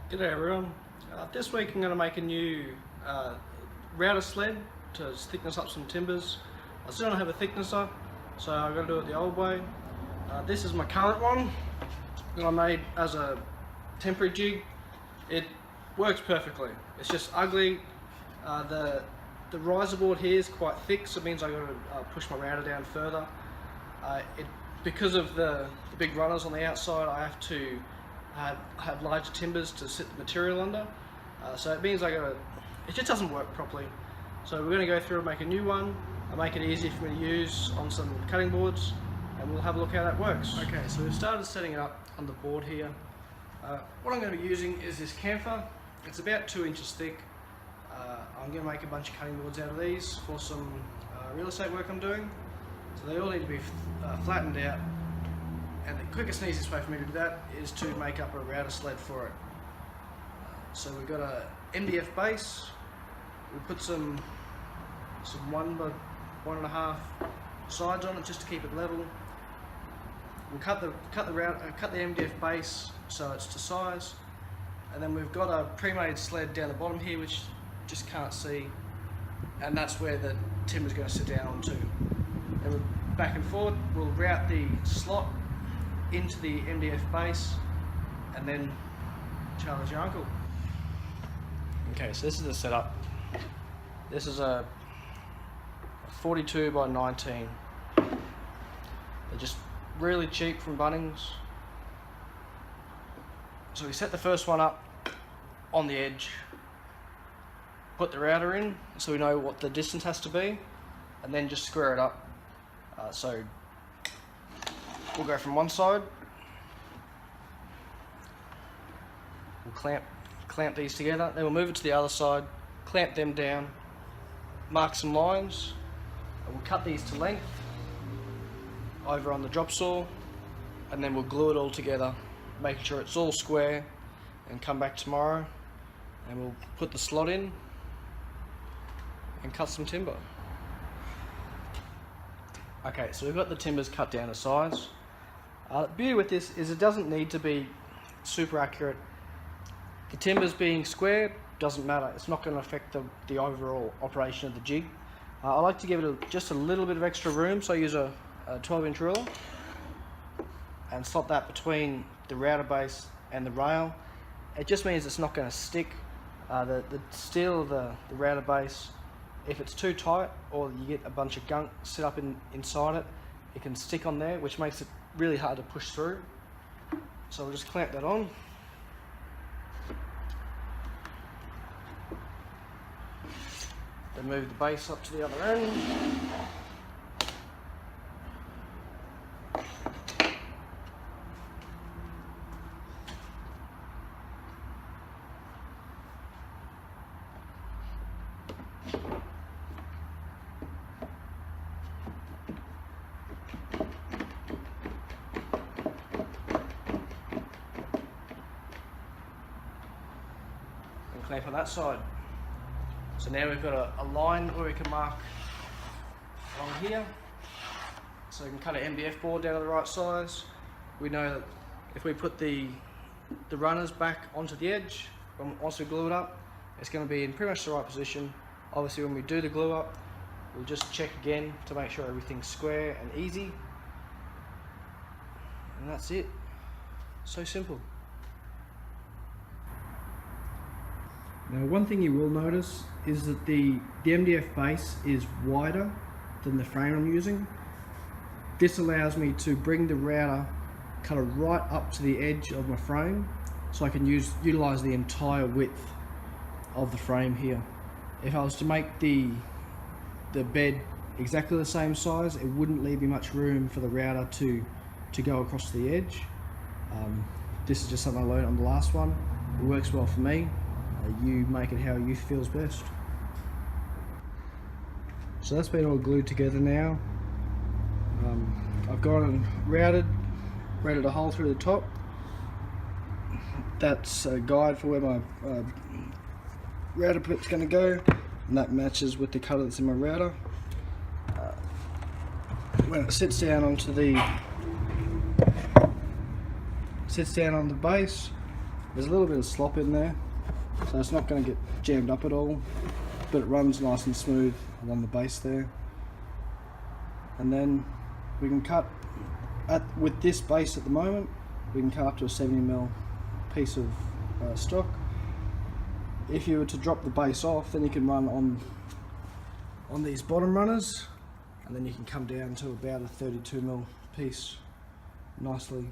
G'day everyone. This week I'm going to make a new router sled to thickness up some timbers. I still don't have a thicknesser, so I've got to do it the old way. This is my current one that I made as a temporary jig. It works perfectly. It's just ugly. The riser board here is quite thick, so it means I've got to push my router down further. Because of the big runners on the outside, I have to have larger timbers to sit the material under, so it means it just doesn't work properly. So we're going to go through and make a new one and make it easy for me to use on some cutting boards, and we'll have a look how that works. Okay, so we've started setting it up on the board here. What I'm going to be using is this camphor. It's about 2 inches thick. I'm going to make a bunch of cutting boards out of these for some real estate work I'm doing. So they all need to be flattened out. And the quickest and easiest way for me to do that is to make up a router sled for it. So we've got a MDF base. We'll put some 1 by 1.5 sides on it just to keep it level. We'll cut the MDF base so it's to size, and then we've got a pre-made sled down the bottom here which you just can't see, and that's where the timber's going to sit down onto. Then we're back and forward. We'll route the slot into the MDF base and then challenge your uncle. Okay, so this is the setup. This is a 42 by 19. They're just really cheap from Bunnings. So we set the first one up on the edge, put the router in so we know what the distance has to be, and then just square it up. So we'll go from one side, we'll clamp these together, then we'll move it to the other side, clamp them down, mark some lines, and we'll cut these to length over on the drop saw, and then we'll glue it all together, making sure it's all square, and come back tomorrow and we'll put the slot in and cut some timber. Okay, so we've got the timbers cut down to size. The beauty with this is it doesn't need to be super accurate. The timbers being square doesn't matter. It's not going to affect the overall operation of the jig. I like to give it just a little bit of extra room, so I use a 12-inch ruler and slot that between the router base and the rail. It just means it's not going to stick. The steel of the router base, if it's too tight or you get a bunch of gunk set up inside it, it can stick on there, which makes it really hard to push through. So we'll just clamp that on. Then move the base up to the other end. Clamp on that side. So now we've got a line where we can mark along here. So we can cut an MDF board down to the right size. We know that if we put the runners back onto the edge, once we glue it up, it's going to be in pretty much the right position. Obviously when we do the glue up, we'll just check again to make sure everything's square and easy. And that's it. So simple. Now, one thing you will notice is that the MDF base is wider than the frame I'm using. This allows me to bring the router kind of right up to the edge of my frame, so I can utilize the entire width of the frame here. If I was to make the bed exactly the same size, it wouldn't leave me much room for the router to go across the edge. This is just something I learned on the last one. It works well for me. You make it how you feels best. So that's been all glued together now. I've gone and routed a hole through the top. That's a guide for where my router clip's going to go, and that matches with the colour that's in my router. When it sits down onto the base, There's a little bit of slop in there, so it's not going to get jammed up at all, but it runs nice and smooth along the base there. And then we can cut, with this base at the moment, we can cut up to a 70mm piece of stock. If you were to drop the base off, then you can run on these bottom runners, and then you can come down to about a 32mm piece nicely